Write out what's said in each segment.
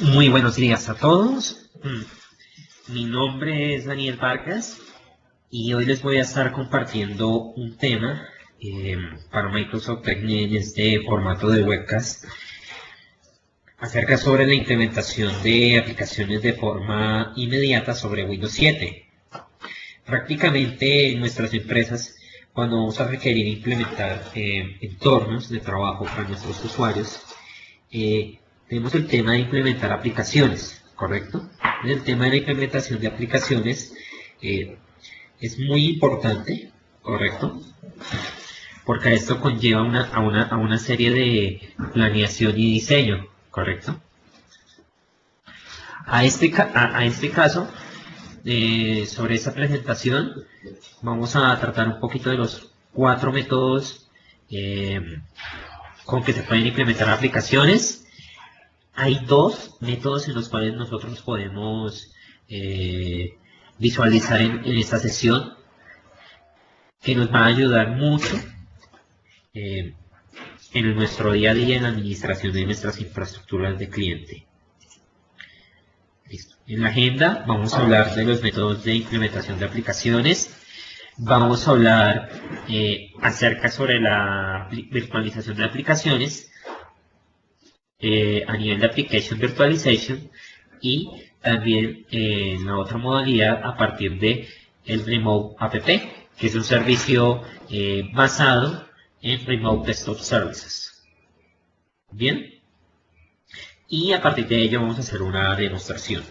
Muy buenos días a todos. Mi nombre es Daniel Vargas y hoy les voy a estar compartiendo un tema para Microsoft en este formato de webcast acerca sobre la implementación de aplicaciones de forma inmediata sobre Windows 7. Prácticamente en nuestras empresas, cuando vamos a requerir implementar entornos de trabajo para nuestros usuarios, tenemos el tema de implementar aplicaciones, ¿correcto? El tema de la implementación de aplicaciones es muy importante, ¿correcto? Porque esto conlleva a una serie de planeación y diseño, ¿correcto? A este caso, sobre esta presentación, vamos a tratar un poquito de los 4 métodos con que se pueden implementar aplicaciones. Hay 2 métodos en los cuales nosotros podemos visualizar en esta sesión que nos va a ayudar mucho en nuestro día a día en la administración de nuestras infraestructuras de cliente. Listo. En la agenda vamos a hablar de los métodos de implementación de aplicaciones. Vamos a hablar acerca sobre la virtualización de aplicaciones a nivel de Application Virtualization y también la otra modalidad a partir de el Remote App, que es un servicio basado en Remote Desktop Services. Bien, y a partir de ello vamos a hacer una demostración.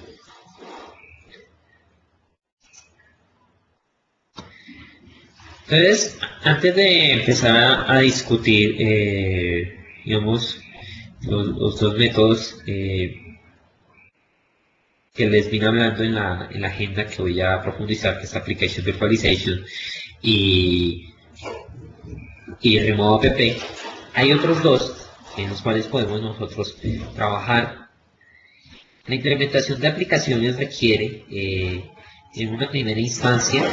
Entonces, antes de empezar a discutir, digamos, los 2 métodos que les vine hablando en la agenda que voy a profundizar, que es Application Virtualization y Remote App, hay otros 2 en los cuales podemos nosotros trabajar. La implementación de aplicaciones requiere, en una primera instancia,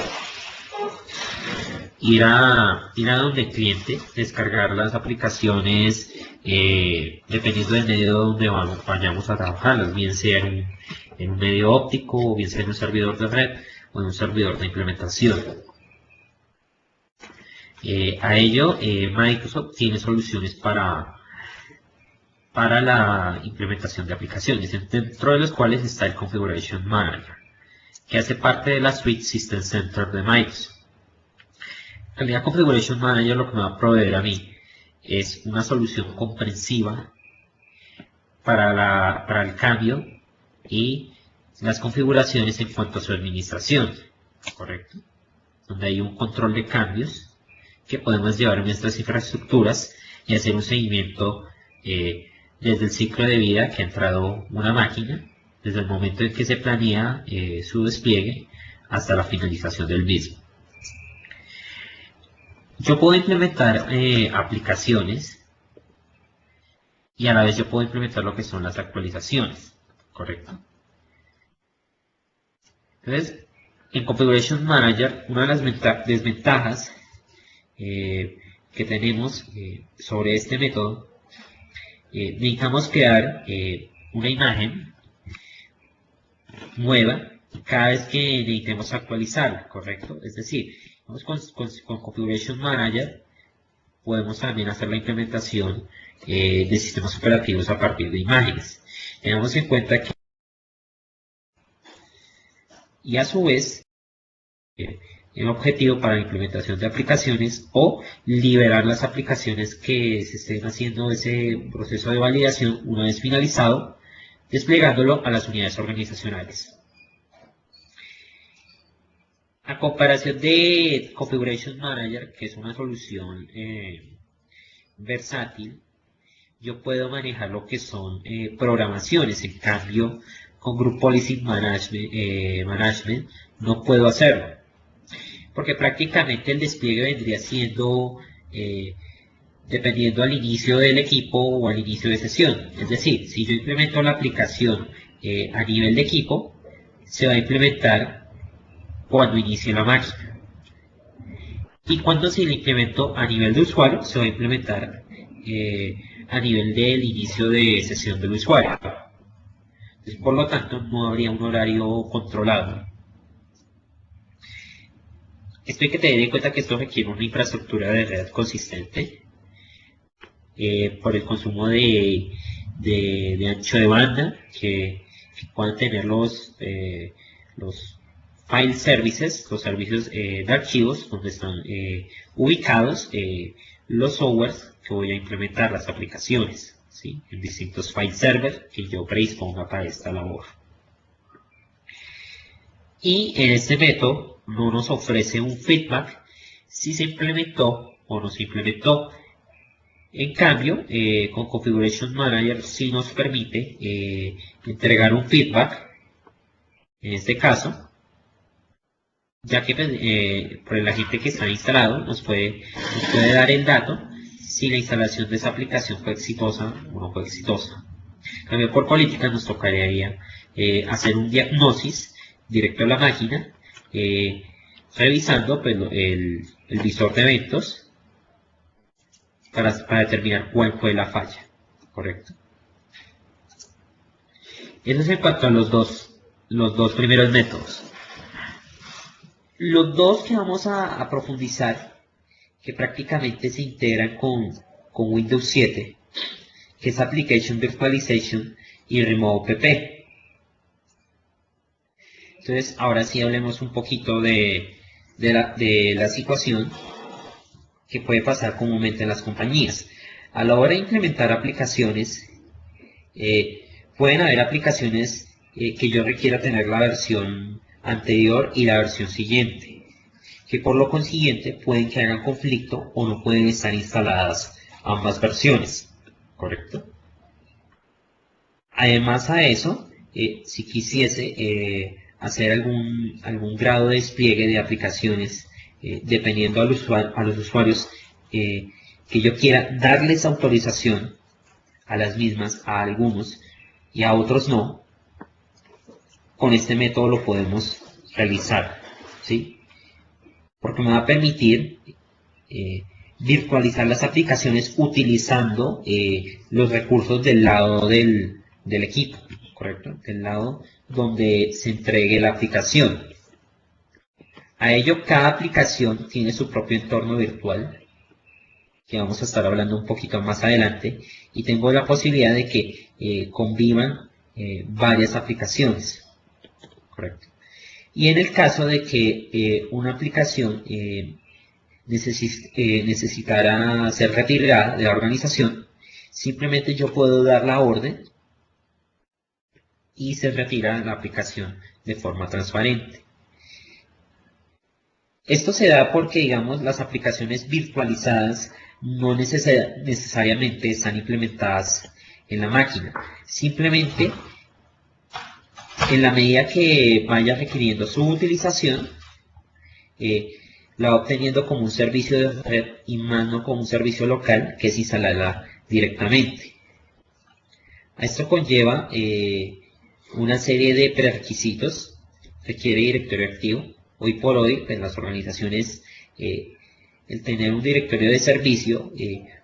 ir a donde el cliente, descargar las aplicaciones dependiendo del medio donde vayamos a trabajarlas, bien sea en un medio óptico, o bien sea en un servidor de red o en un servidor de implementación. A ello, Microsoft tiene soluciones para la implementación de aplicaciones, dentro de los cuales está el Configuration Manager, que hace parte de la suite System Center de Microsoft. En realidad, Configuration Manager lo que me va a proveer a mí es una solución comprensiva para el cambio y las configuraciones en cuanto a su administración, ¿correcto? Donde hay un control de cambios que podemos llevar en nuestras infraestructuras y hacer un seguimiento desde el ciclo de vida que ha entrado una máquina, desde el momento en que se planea su despliegue hasta la finalización del mismo. Yo puedo implementar aplicaciones y a la vez yo puedo implementar lo que son las actualizaciones, ¿correcto? Entonces, en Configuration Manager, una de las desventajas que tenemos sobre este método, necesitamos crear una imagen nueva cada vez que necesitemos actualizarla, ¿correcto? Es decir, con Configuration Manager podemos también hacer la implementación de sistemas operativos a partir de imágenes. Tenemos en cuenta que, y a su vez, el objetivo para la implementación de aplicaciones o liberar las aplicaciones que se estén haciendo ese proceso de validación una vez finalizado, desplegándolo a las unidades organizacionales. A comparación de Configuration Manager, que es una solución versátil, yo puedo manejar lo que son programaciones. En cambio, con Group Policy Management no puedo hacerlo, porque prácticamente el despliegue vendría siendo dependiendo al inicio del equipo o al inicio de sesión. Es decir, si yo implemento la aplicación a nivel de equipo, se va a implementar cuando inicie la máquina. Y cuando se la implemento a nivel de usuario, se va a implementar a nivel del inicio de sesión del usuario. Por lo tanto, no habría un horario controlado. Esto hay que tener en cuenta que esto requiere una infraestructura de red consistente por el consumo de ancho de banda que puedan tener los file services, los servicios de archivos donde están ubicados los softwares que voy a implementar, las aplicaciones, ¿sí? En distintos file servers que yo predisponga para esta labor. Y en este método no nos ofrece un feedback si se implementó o no se implementó. En cambio, con Configuration Manager sí nos permite entregar un feedback, en este caso, ya que por el agente que está instalado nos puede dar el dato si la instalación de esa aplicación fue exitosa o no fue exitosa. En cambio, por política nos tocaría hacer un diagnóstico directo a la máquina, revisando pues, el visor de eventos para determinar cuál fue la falla, ¿correcto? Eso es en cuanto a los dos primeros métodos. Los dos que vamos a profundizar, que prácticamente se integran con Windows 7, que es Application Virtualization y Remove PP. Entonces, ahora sí hablemos un poquito de la situación que puede pasar comúnmente en las compañías. A la hora de implementar aplicaciones, pueden haber aplicaciones que yo requiera tener la versión anterior y la versión siguiente, que por lo consiguiente pueden que hagan conflicto o no pueden estar instaladas ambas versiones, ¿correcto? Además a eso, si quisiese hacer algún grado de despliegue de aplicaciones, dependiendo a los usuarios que yo quiera darles autorización a las mismas, a algunos y a otros no, con este método lo podemos realizar, ¿sí? Porque me va a permitir virtualizar las aplicaciones utilizando los recursos del lado del equipo, ¿correcto? Del lado donde se entregue la aplicación. A ello, cada aplicación tiene su propio entorno virtual, que vamos a estar hablando un poquito más adelante, y tengo la posibilidad de que convivan varias aplicaciones, ¿correcto? Y en el caso de que una aplicación necesitara ser retirada de la organización, simplemente yo puedo dar la orden y se retira la aplicación de forma transparente. Esto se da porque, digamos, las aplicaciones virtualizadas no necesariamente están implementadas en la máquina. Simplemente, en la medida que vaya requiriendo su utilización, la va obteniendo como un servicio de red y más no como un servicio local que es instalarla directamente. Esto conlleva una serie de prerequisitos. Requiere directorio activo. Hoy por hoy, en las organizaciones, el tener un directorio de servicio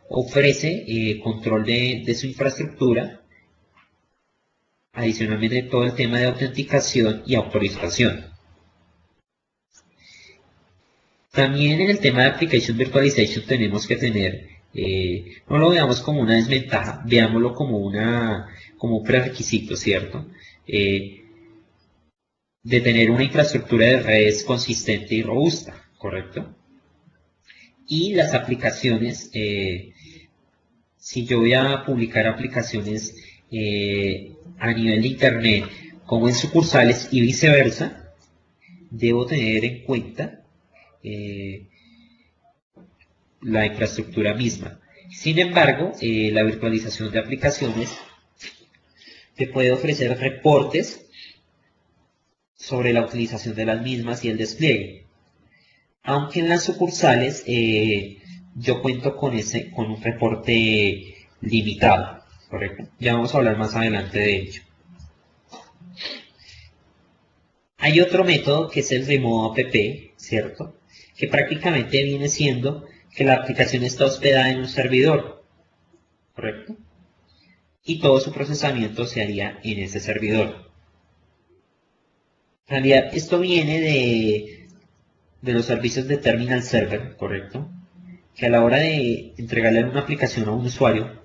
ofrece control de su infraestructura, adicionalmente todo el tema de autenticación y autorización. También en el tema de Application Virtualization tenemos que tener, no lo veamos como una desventaja, veámoslo como un prerequisito, ¿cierto? De tener una infraestructura de redes consistente y robusta, ¿correcto? Y las aplicaciones, si yo voy a publicar aplicaciones a nivel de Internet como en sucursales y viceversa, debo tener en cuenta la infraestructura misma. Sin embargo, la virtualización de aplicaciones te puede ofrecer reportes sobre la utilización de las mismas y el despliegue. Aunque en las sucursales yo cuento con un reporte limitado, ¿correcto? Ya vamos a hablar más adelante de ello. Hay otro método que es el Remove App, ¿cierto? Que prácticamente viene siendo que la aplicación está hospedada en un servidor, ¿correcto? y todo su procesamiento se haría en ese servidor. En realidad, esto viene de los servicios de Terminal Server, ¿correcto? Que a la hora de entregarle una aplicación a un usuario,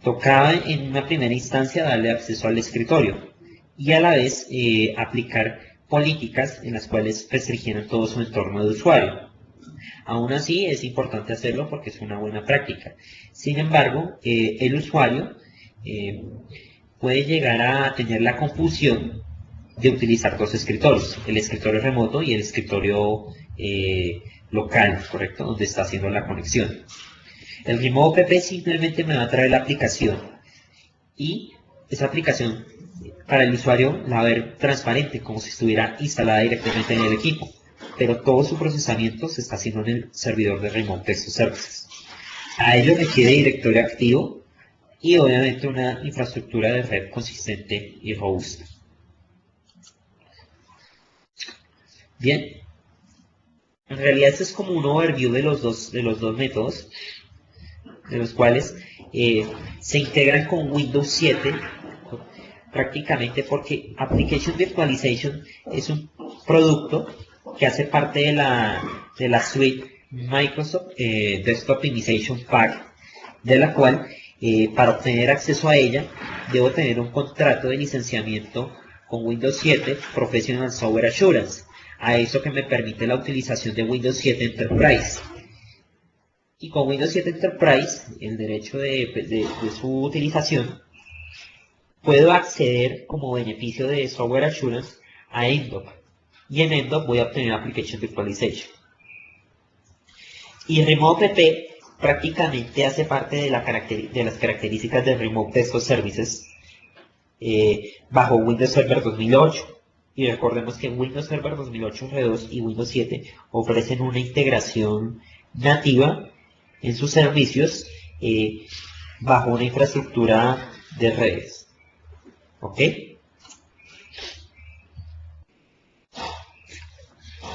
tocaba en una primera instancia darle acceso al escritorio y a la vez aplicar políticas en las cuales restringieran todo su entorno de usuario. Aún así es importante hacerlo porque es una buena práctica. Sin embargo, el usuario puede llegar a tener la confusión de utilizar dos escritorios, el escritorio remoto y el escritorio local, ¿correcto? Donde está haciendo la conexión. El remote app simplemente me va a traer la aplicación y esa aplicación para el usuario la va a ver transparente, como si estuviera instalada directamente en el equipo, pero todo su procesamiento se está haciendo en el servidor de Remote Desktop Services. A ello requiere directorio activo y obviamente una infraestructura de red consistente y robusta. Bien, en realidad este es como un overview de los dos métodos, de los cuales se integran con Windows 7 prácticamente porque Application Virtualization es un producto que hace parte de la suite Microsoft Desktop Optimization Pack, de la cual para obtener acceso a ella debo tener un contrato de licenciamiento con Windows 7 Professional Software Assurance, a eso que me permite la utilización de Windows 7 Enterprise. Y con Windows 7 Enterprise, el derecho de su utilización, puedo acceder como beneficio de Software Assurance a EndOp. Y en EndOp voy a obtener Application Virtualization. Y Remote app prácticamente hace parte de las características de Remote Desktop Services bajo Windows Server 2008. Y recordemos que Windows Server 2008 R2 y Windows 7 ofrecen una integración nativa en sus servicios bajo una infraestructura de redes. ¿Ok?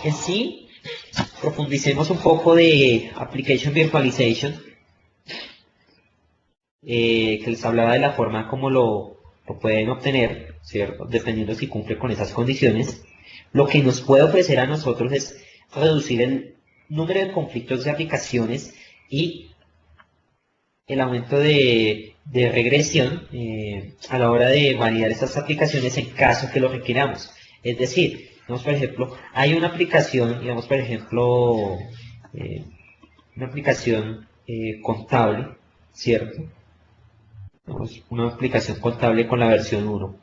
En sí, profundicemos un poco de Application Virtualization, que les hablaba de la forma como lo pueden obtener, ¿cierto? Dependiendo si cumple con esas condiciones. Lo que nos puede ofrecer a nosotros es reducir el número de conflictos de aplicaciones y el aumento de regresión a la hora de validar estas aplicaciones en caso que lo requiramos. Es decir, digamos, por ejemplo, hay una aplicación, digamos, por ejemplo, una aplicación contable, ¿cierto? Una aplicación contable con la versión 1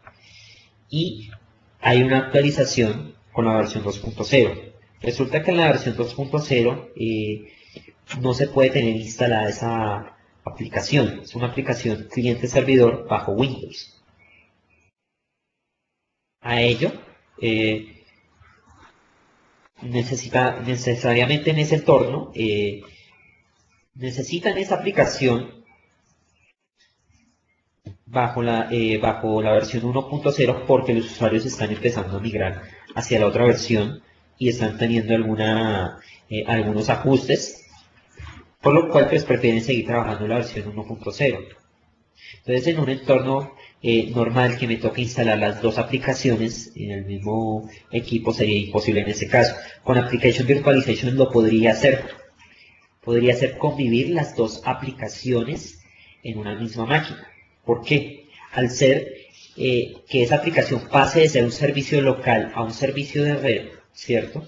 y hay una actualización con la versión 2.0. Resulta que en la versión 2.0 no se puede tener instalada esa aplicación. Es una aplicación cliente-servidor bajo Windows. A ello, necesariamente en ese entorno, necesitan esa aplicación bajo la versión 1.0 porque los usuarios están empezando a migrar hacia la otra versión y están teniendo algunos ajustes, por lo cual pues prefieren seguir trabajando en la versión 1.0. Entonces, en un entorno normal que me toque instalar las dos aplicaciones en el mismo equipo sería imposible en ese caso. Con Application Virtualization lo podría hacer. Podría hacer convivir las dos aplicaciones en una misma máquina. ¿Por qué? Al ser que esa aplicación pase de ser un servicio local a un servicio de red, ¿cierto?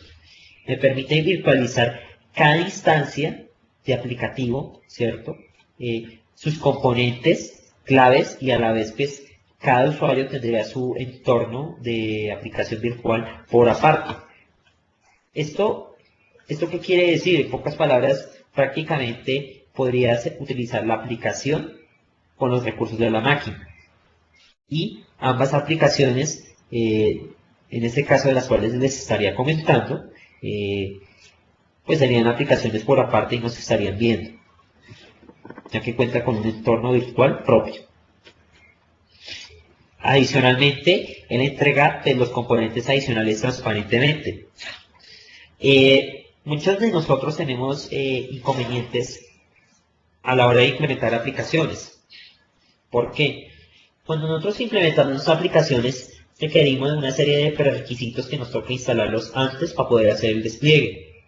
Me permite virtualizar cada instancia de aplicativo, ¿cierto? Sus componentes claves y a la vez pues cada usuario tendría su entorno de aplicación virtual por aparte. ¿Esto qué quiere decir? En pocas palabras, prácticamente podrías utilizar la aplicación con los recursos de la máquina. Y ambas aplicaciones, en este caso de las cuales les estaría comentando, pues serían aplicaciones por aparte y no se estarían viendo, ya que cuenta con un entorno virtual propio. Adicionalmente, él entrega de los componentes adicionales transparentemente. Muchos de nosotros tenemos inconvenientes a la hora de implementar aplicaciones. ¿Por qué? Cuando nosotros implementamos nuestras aplicaciones, requerimos de una serie de prerequisitos que nos toca instalarlos antes para poder hacer el despliegue.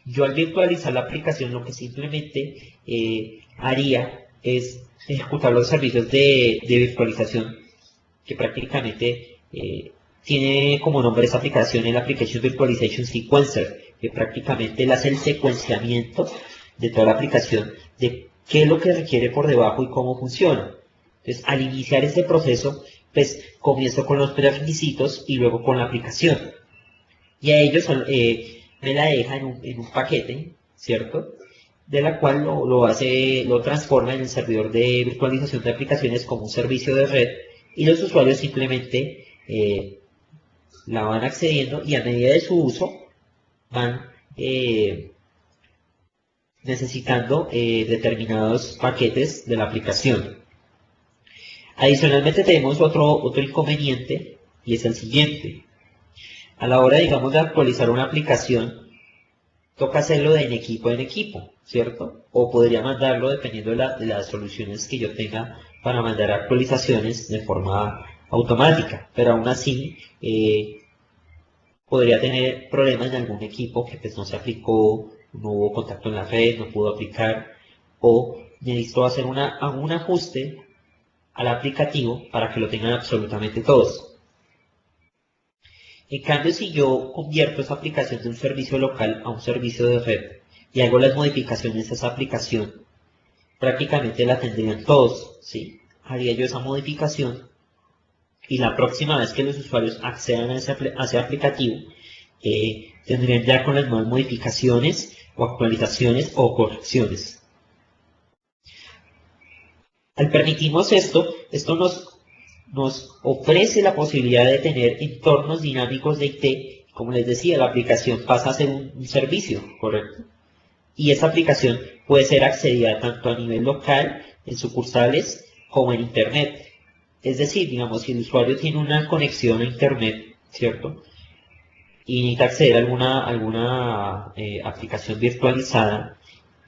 Yo al virtualizar la aplicación lo que simplemente haría es ejecutar los servicios de virtualización que prácticamente tiene como nombre esa aplicación el Application Virtualization Sequencer, que prácticamente él hace el secuenciamiento de toda la aplicación, de qué es lo que requiere por debajo y cómo funciona. Entonces, al iniciar este proceso, pues comienzo con los prerequisitos y luego con la aplicación. Y a ellos me la deja en un paquete, ¿cierto? De la cual lo transforma en el servidor de virtualización de aplicaciones como un servicio de red y los usuarios simplemente la van accediendo y a medida de su uso van necesitando determinados paquetes de la aplicación. Adicionalmente tenemos otro inconveniente y es el siguiente. A la hora, digamos, de actualizar una aplicación, toca hacerlo de en equipo, ¿cierto? O podría mandarlo dependiendo de las soluciones que yo tenga para mandar actualizaciones de forma automática, pero aún así podría tener problemas en algún equipo que pues no se aplicó, no hubo contacto en la red, no pudo aplicar, o necesito hacer un ajuste al aplicativo para que lo tengan absolutamente todos. En cambio, si yo convierto esa aplicación de un servicio local a un servicio de red y hago las modificaciones a esa aplicación, prácticamente la tendrían todos, ¿sí? Haría yo esa modificación y la próxima vez que los usuarios accedan a ese aplicativo, tendrían ya con las nuevas modificaciones o actualizaciones o correcciones. Al permitirnos esto nos ofrece la posibilidad de tener entornos dinámicos de IT. Como les decía, la aplicación pasa a ser un servicio, ¿correcto? Y esa aplicación puede ser accedida tanto a nivel local, en sucursales, como en Internet. Es decir, digamos, si el usuario tiene una conexión a Internet, ¿cierto? Y necesita acceder a alguna aplicación virtualizada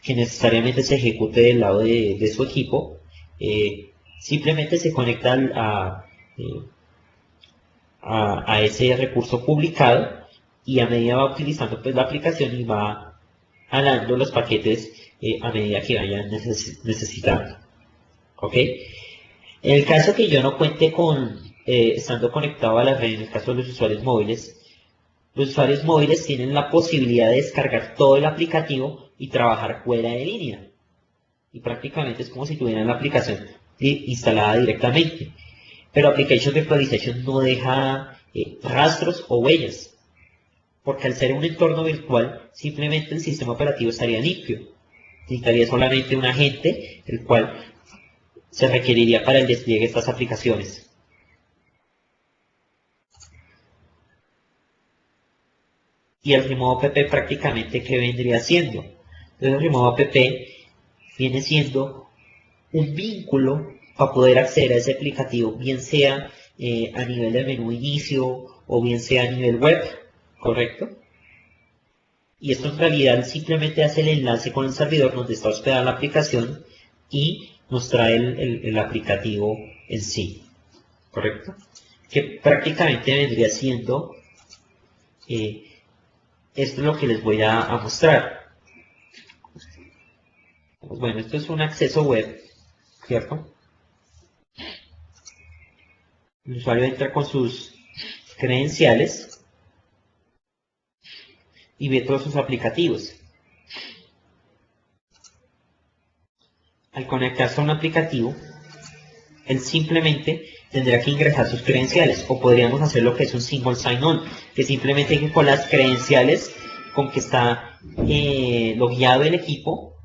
que necesariamente se ejecute del lado de su equipo, simplemente se conecta a ese recurso publicado y a medida va utilizando pues la aplicación y va jalando los paquetes a medida que vayan necesitando. ¿Ok? En el caso que yo no cuente con estando conectado a la red, en el caso de los usuarios móviles tienen la posibilidad de descargar todo el aplicativo y trabajar fuera de línea. Y prácticamente es como si tuvieran la aplicación instalada directamente. Pero Application Virtualization no deja rastros o huellas, porque al ser un entorno virtual, simplemente el sistema operativo estaría limpio. Necesitaría solamente un agente, el cual se requeriría para el despliegue de estas aplicaciones. Y el remote app prácticamente, ¿qué vendría siendo? Entonces el remote app viene siendo un vínculo para poder acceder a ese aplicativo, bien sea a nivel del menú inicio o bien sea a nivel web, ¿correcto? Y esto en realidad simplemente hace el enlace con el servidor donde está hospedada la aplicación y nos trae el aplicativo en sí, ¿correcto? Que prácticamente vendría siendo esto es lo que les voy a mostrar. Bueno, esto es un acceso web, ¿cierto? El usuario entra con sus credenciales y ve todos sus aplicativos. Al conectarse a un aplicativo, él simplemente tendrá que ingresar sus credenciales, o podríamos hacer lo que es un single sign-on, que simplemente con las credenciales con que está logueado el equipo,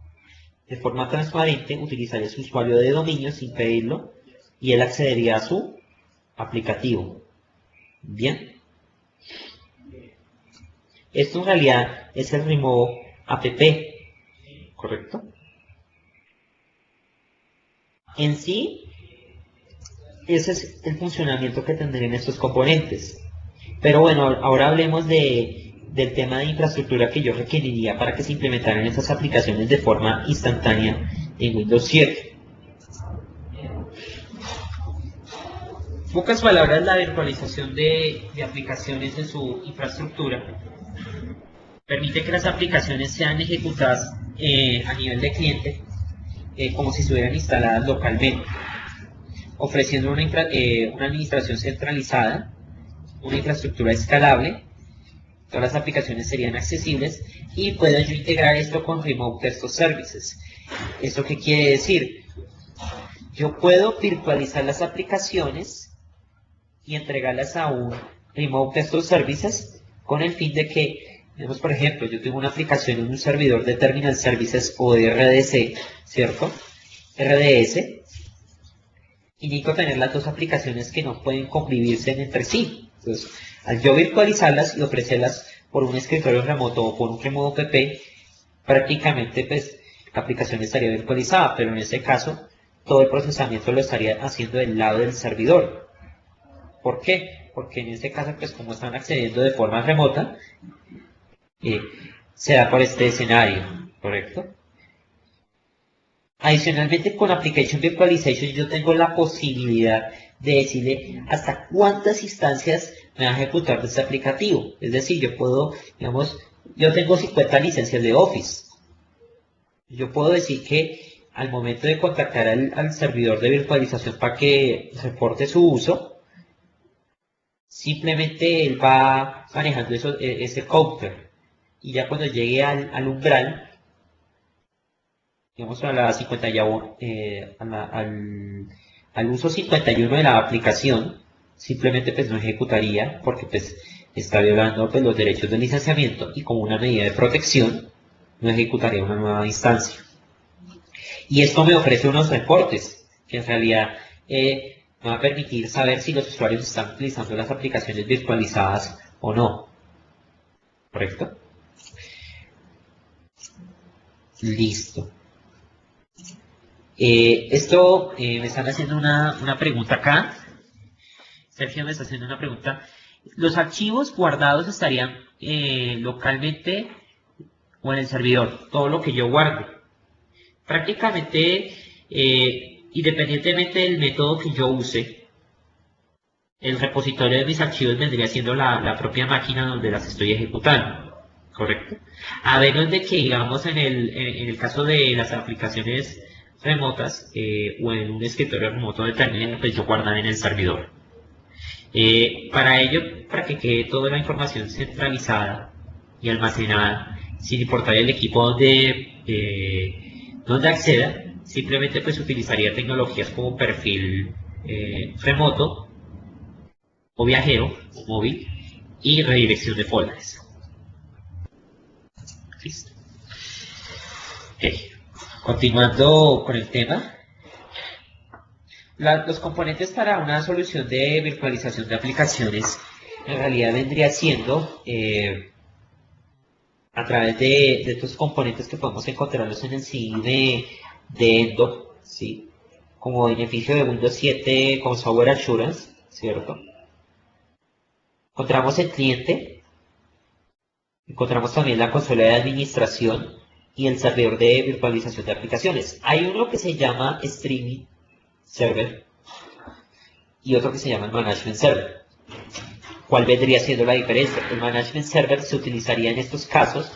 de forma transparente, utilizaría su usuario de dominio sin pedirlo, y él accedería a su aplicativo. Bien. Esto en realidad es el remote app, ¿correcto? En sí, ese es el funcionamiento que tendrían estos componentes. Pero bueno, ahora hablemos del tema de infraestructura que yo requeriría para que se implementaran estas aplicaciones de forma instantánea en Windows 7. Pocas palabras, la virtualización de aplicaciones en su infraestructura permite que las aplicaciones sean ejecutadas a nivel de cliente como si estuvieran instaladas localmente, ofreciendo una administración centralizada, una infraestructura escalable. Todas las aplicaciones serían accesibles y puedo yo integrar esto con Remote Desktop Services. ¿Esto qué quiere decir? Yo puedo virtualizar las aplicaciones y entregarlas a un Remote Desktop Services con el fin de que, digamos, por ejemplo, yo tengo una aplicación en un servidor de Terminal Services o de RDS, ¿cierto? RDS, y necesito tener las dos aplicaciones que no pueden convivirse entre sí. Entonces, al yo virtualizarlas y ofrecerlas por un escritorio remoto o por un remoto PP, prácticamente pues la aplicación estaría virtualizada, pero en este caso todo el procesamiento lo estaría haciendo del lado del servidor. ¿Por qué? Porque en este caso, pues como están accediendo de forma remota, se da por este escenario, ¿correcto? Adicionalmente, con Application Virtualization yo tengo la posibilidad de decirle hasta cuántas instancias me va a ejecutar de este aplicativo. Es decir, yo puedo, digamos, yo tengo 50 licencias de Office. Yo puedo decir que al momento de contactar al servidor de virtualización para que reporte su uso, simplemente él va manejando ese counter. Y ya cuando llegue al umbral, digamos a la 51, al uso 51 de la aplicación, simplemente pues no ejecutaría porque pues está violando pues, los derechos de licenciamiento y como una medida de protección no ejecutaría una nueva instancia. Y esto me ofrece unos reportes que en realidad me va a permitir saber si los usuarios están utilizando las aplicaciones virtualizadas o no. ¿Correcto? Listo. Me están haciendo una pregunta acá. Sergio me está haciendo una pregunta. ¿Los archivos guardados estarían localmente o en el servidor? Todo lo que yo guarde. Prácticamente, independientemente del método que yo use, el repositorio de mis archivos vendría siendo la propia máquina donde las estoy ejecutando. ¿Correcto? A menos de que, digamos, en el caso de las aplicaciones remotas o en un escritorio remoto determinado, pues yo guardar en el servidor. Para ello, para que quede toda la información centralizada y almacenada, sin importar el equipo donde acceda, simplemente pues utilizaría tecnologías como perfil remoto o viajero o móvil y redirección de folders. Listo. Okay. Continuando con el tema, los componentes para una solución de virtualización de aplicaciones en realidad vendría siendo a través de estos componentes que podemos encontrarlos en el CD de Endo, ¿sí? Como beneficio de Windows 7 con Software Assurance, ¿cierto? Encontramos el cliente, encontramos también la consola de administración y el servidor de virtualización de aplicaciones. Hay uno que se llama Streaming Server y otro que se llama el Management Server. ¿Cuál vendría siendo la diferencia? El Management Server se utilizaría en estos casos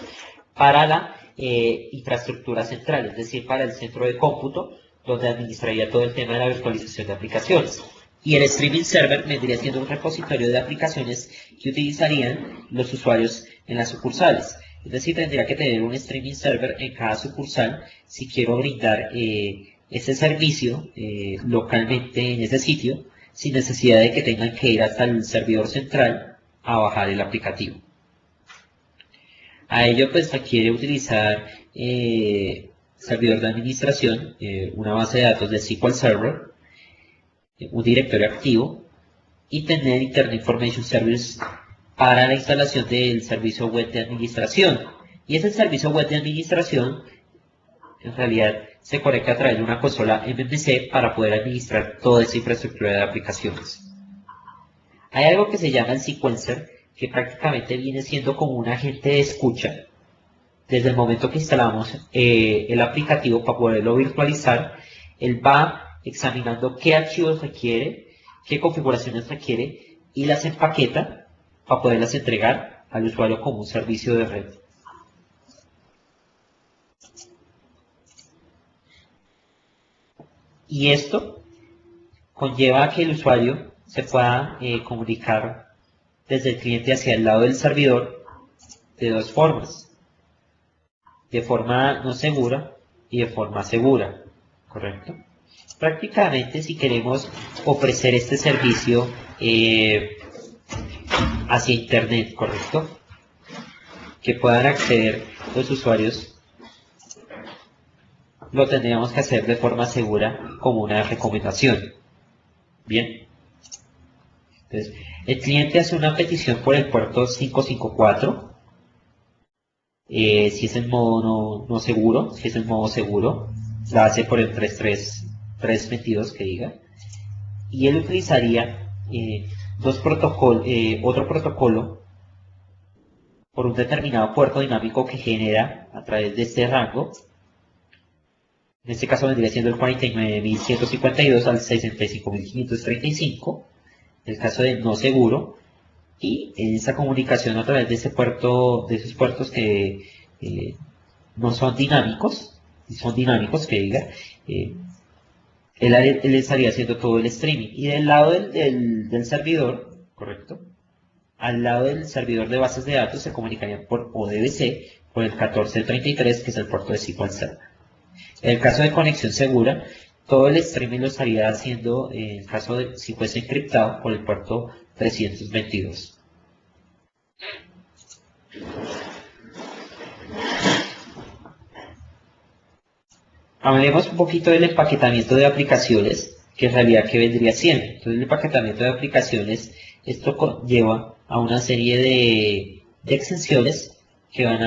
para la infraestructura central, es decir, para el centro de cómputo, donde administraría todo el tema de la virtualización de aplicaciones. Y el Streaming Server vendría siendo un repositorio de aplicaciones que utilizarían los usuarios en las sucursales. Es decir, tendría que tener un Streaming Server en cada sucursal si quiero brindar ese servicio localmente en ese sitio, sin necesidad de que tengan que ir hasta el servidor central a bajar el aplicativo. A ello pues requiere utilizar servidor de administración, una base de datos de SQL Server, un directorio activo y tener Internet Information Service para la instalación del servicio web de administración. Y ese servicio web de administración en realidad se conecta a través de una consola MMC para poder administrar toda esa infraestructura de aplicaciones. Hay algo que se llama el sequencer, que prácticamente viene siendo como un agente de escucha. Desde el momento que instalamos el aplicativo para poderlo virtualizar, él va examinando qué archivos requiere, qué configuraciones requiere y las empaqueta para poderlas entregar al usuario como un servicio de red. Y esto conlleva a que el usuario se pueda comunicar desde el cliente hacia el lado del servidor de dos formas: de forma no segura y de forma segura, ¿correcto? Prácticamente, si queremos ofrecer este servicio hacia Internet, ¿correcto?, que puedan acceder los usuarios, lo tendríamos que hacer de forma segura como una recomendación. Bien. Entonces, el cliente hace una petición por el puerto 554, si es en modo no seguro. Si es en modo seguro, la hace por el 322 que diga, y él utilizaría otro protocolo por un determinado puerto dinámico que genera a través de este rango. En este caso vendría siendo el 49.152 al 65.535, el caso de no seguro, y en esa comunicación a través de ese puerto, de esos puertos que no son dinámicos, son dinámicos que diga, él estaría haciendo todo el streaming. Y del lado del servidor, ¿correcto?, al lado del servidor de bases de datos se comunicarían por ODBC, por el 1433, que es el puerto de SQL Server. En el caso de conexión segura, todo el streaming lo estaría haciendo, en el caso de si fuese encriptado, por el puerto 322. Hablemos un poquito del empaquetamiento de aplicaciones, que en realidad ¿qué vendría siendo? Entonces, el empaquetamiento de aplicaciones, esto conlleva a una serie de extensiones que van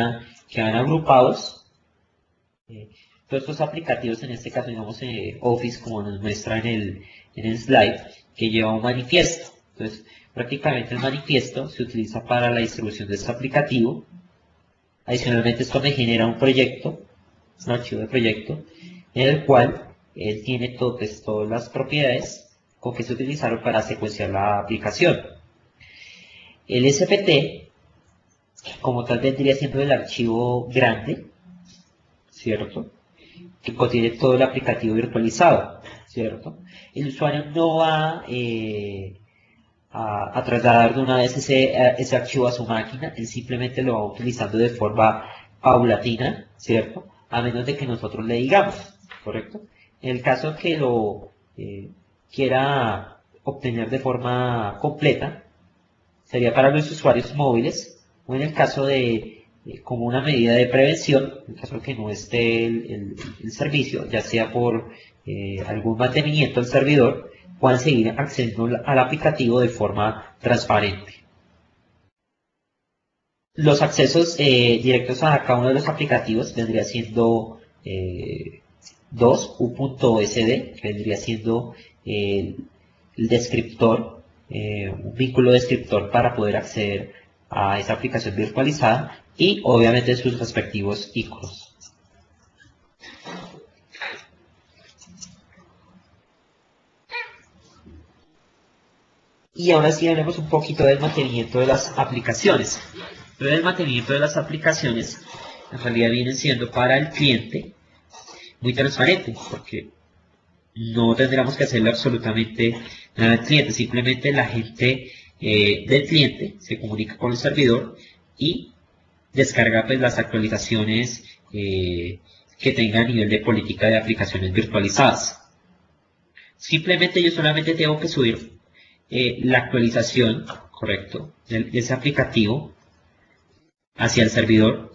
agrupados. Todos estos aplicativos, en este caso, digamos, Office, como nos muestra en el slide, que lleva un manifiesto. Entonces, prácticamente el manifiesto se utiliza para la distribución de este aplicativo. Adicionalmente, esto me genera un proyecto, un archivo de proyecto, en el cual él tiene todas las propiedades con que se utilizaron para secuenciar la aplicación. El SPT, como tal, vendría siendo el archivo grande, ¿cierto?, que contiene todo el aplicativo virtualizado, ¿cierto? El usuario no va a trasladar de una vez ese archivo a su máquina, él simplemente lo va utilizando de forma paulatina, ¿cierto?, a menos de que nosotros le digamos, ¿correcto? En el caso que lo quiera obtener de forma completa, sería para los usuarios móviles, o en el caso de como una medida de prevención, en caso de que no esté el servicio, ya sea por algún mantenimiento al servidor, puedan seguir accediendo al aplicativo de forma transparente. Los accesos directos a cada uno de los aplicativos vendría siendo u.sd, que vendría siendo el descriptor, un vínculo descriptor para poder acceder a esa aplicación virtualizada, y obviamente sus respectivos iconos. Y ahora sí hablemos un poquito del mantenimiento de las aplicaciones. Entonces, el mantenimiento de las aplicaciones en realidad viene siendo para el cliente muy transparente, porque no tendríamos que hacerle absolutamente nada al cliente, simplemente la gente del cliente se comunica con el servidor y descarga pues las actualizaciones que tenga a nivel de política de aplicaciones virtualizadas. Simplemente yo solamente tengo que subir la actualización, correcto, de ese aplicativo hacia el servidor.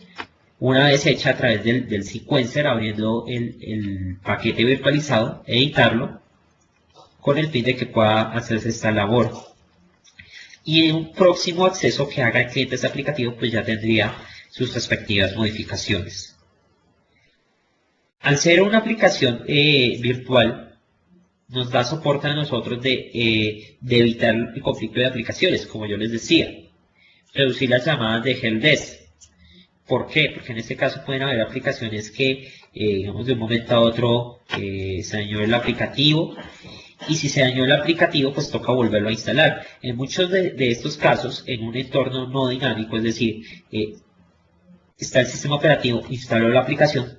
Una vez hecha a través del sequencer, abriendo el paquete virtualizado, editarlo con el fin de que pueda hacerse esta labor. Y en un próximo acceso que haga el cliente a ese aplicativo, pues ya tendría sus respectivas modificaciones. Al ser una aplicación virtual, nos da soporte a nosotros de evitar el conflicto de aplicaciones, como yo les decía. Reducir las llamadas de helpdesk. ¿Por qué? Porque en este caso pueden haber aplicaciones que, digamos, de un momento a otro se dañó el aplicativo y si se dañó el aplicativo, pues toca volverlo a instalar. En muchos de estos casos, en un entorno no dinámico, es decir, está el sistema operativo, instaló la aplicación,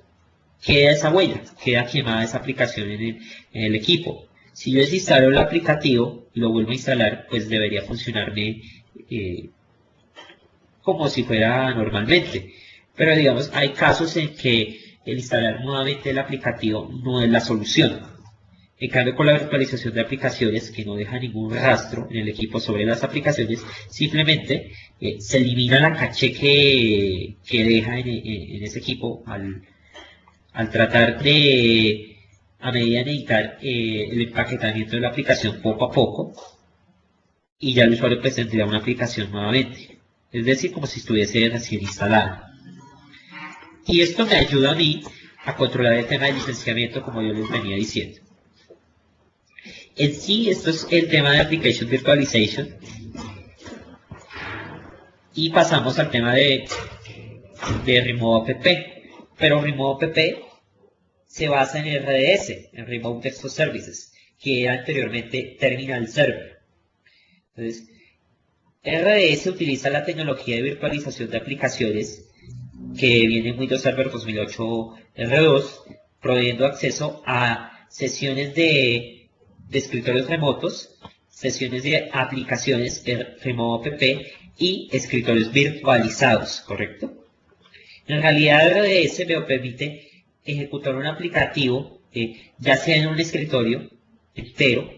queda esa huella, queda quemada esa aplicación en el equipo. Si yo desinstalo el aplicativo y lo vuelvo a instalar, pues debería funcionarme como si fuera normalmente. Pero digamos, hay casos en que el instalar nuevamente el aplicativo no es la solución. En cambio, con la virtualización de aplicaciones, que no deja ningún rastro en el equipo sobre las aplicaciones, simplemente se elimina la caché que deja en ese equipo al tratar de, a medida de editar el empaquetamiento de la aplicación poco a poco, y ya el usuario pues tendría una aplicación nuevamente. Es decir, como si estuviese recién instalada. Y esto me ayuda a mí a controlar el tema de licenciamiento, como yo les venía diciendo. En sí, esto es el tema de Application Virtualization. Y pasamos al tema de Remote App. Pero Remote App se basa en RDS, en Remote Desktop Services, que era anteriormente Terminal Server. Entonces, RDS utiliza la tecnología de virtualización de aplicaciones que viene en Windows Server 2008 R2, proveyendo acceso a sesiones de escritorios remotos, sesiones de aplicaciones Remote App y escritorios virtualizados, ¿correcto? En realidad RDS me permite ejecutar un aplicativo, ya sea en un escritorio entero,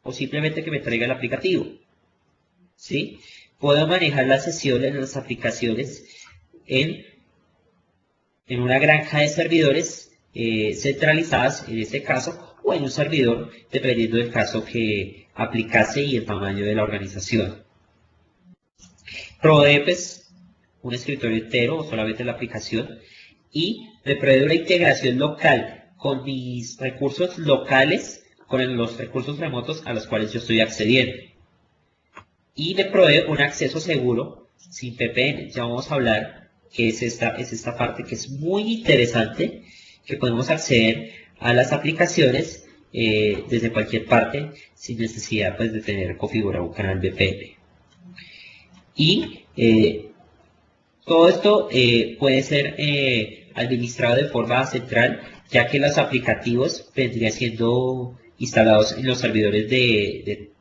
o simplemente que me traiga el aplicativo, ¿sí? Puedo manejar las sesiones, las aplicaciones en una granja de servidores centralizadas, en este caso, o en un servidor, dependiendo del caso que aplicase y el tamaño de la organización. Provee pues, un escritorio entero o solamente la aplicación, y me provee una integración local con mis recursos locales, con los recursos remotos a los cuales yo estoy accediendo. Y me provee un acceso seguro sin VPN. Ya vamos a hablar que es esta parte que es muy interesante, que podemos acceder a las aplicaciones desde cualquier parte sin necesidad pues, de tener configurado un canal VPN. Y todo esto puede ser administrado de forma central, ya que los aplicativos vendrían siendo instalados en los servidores de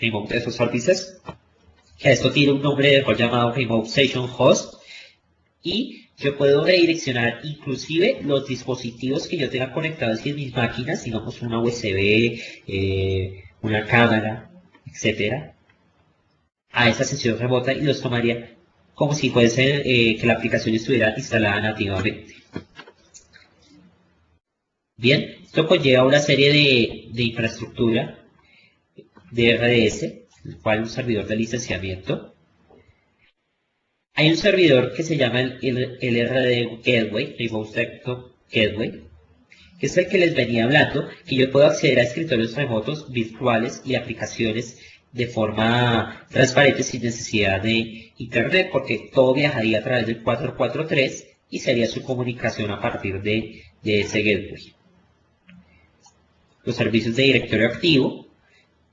Remote Desktop Services, que esto tiene un nombre de default llamado Remote Session Host, y yo puedo redireccionar inclusive los dispositivos que yo tenga conectados en mis máquinas, digamos una USB, una cámara, etcétera, a esa sesión remota y los tomaría como si fuese que la aplicación estuviera instalada nativamente. Bien, esto conlleva una serie de infraestructura de RDS, el cual es un servidor de licenciamiento. Hay un servidor que se llama el RD Gateway, Remote Desktop Gateway, que es el que les venía hablando, que yo puedo acceder a escritorios remotos, virtuales y aplicaciones de forma transparente sin necesidad de internet, porque todo viajaría a través del 443 y sería su comunicación a partir de ese gateway. Los servicios de directorio activo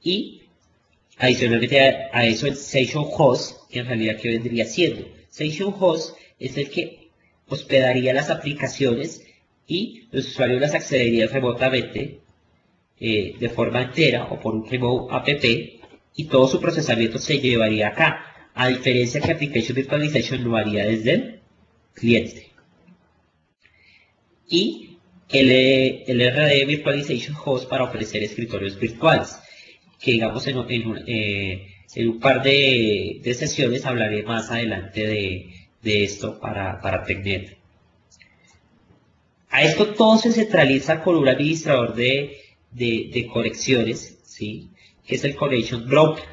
y adicionalmente a eso el Session Host, que en realidad ¿qué vendría siendo? Session Host es el que hospedaría las aplicaciones y los usuarios las accederían remotamente de forma entera o por un Remote App, y todo su procesamiento se llevaría acá, a diferencia que Application Virtualization lo haría desde el cliente. Y el RD Virtualization Host para ofrecer escritorios virtuales, que digamos en un par de sesiones hablaré más adelante de esto para TechNet. A esto todo se centraliza con un administrador de conexiones, ¿sí? Que es el Connection Broker,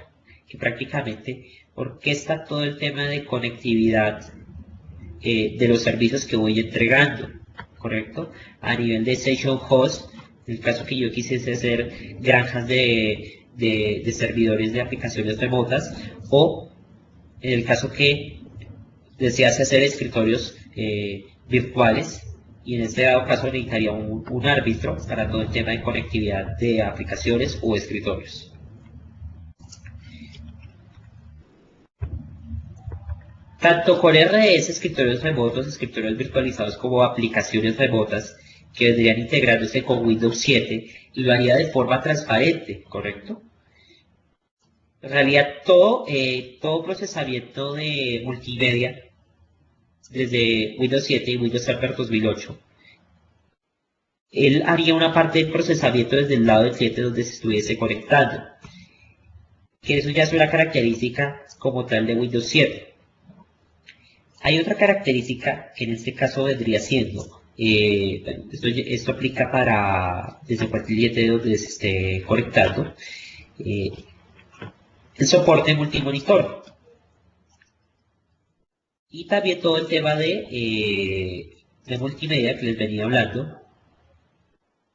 que prácticamente orquesta todo el tema de conectividad de los servicios que voy entregando, ¿correcto? A nivel de Session Host, en el caso que yo quisiese hacer granjas de servidores de aplicaciones remotas, o en el caso que desease hacer escritorios virtuales, y en este dado caso necesitaría un árbitro para todo el tema de conectividad de aplicaciones o escritorios. Tanto con RDS, escritorios remotos, escritorios virtualizados, como aplicaciones remotas que vendrían integrándose con Windows 7, y lo haría de forma transparente, ¿correcto? En realidad, todo procesamiento de multimedia, desde Windows 7 y Windows Server 2008, él haría una parte de procesamiento desde el lado del cliente donde se estuviese conectando. Que eso ya es una característica como tal de Windows 7. Hay otra característica que en este caso vendría siendo, esto aplica para desde cualquier cliente donde se esté conectando, el soporte multimonitor. Y también todo el tema de multimedia que les venía hablando,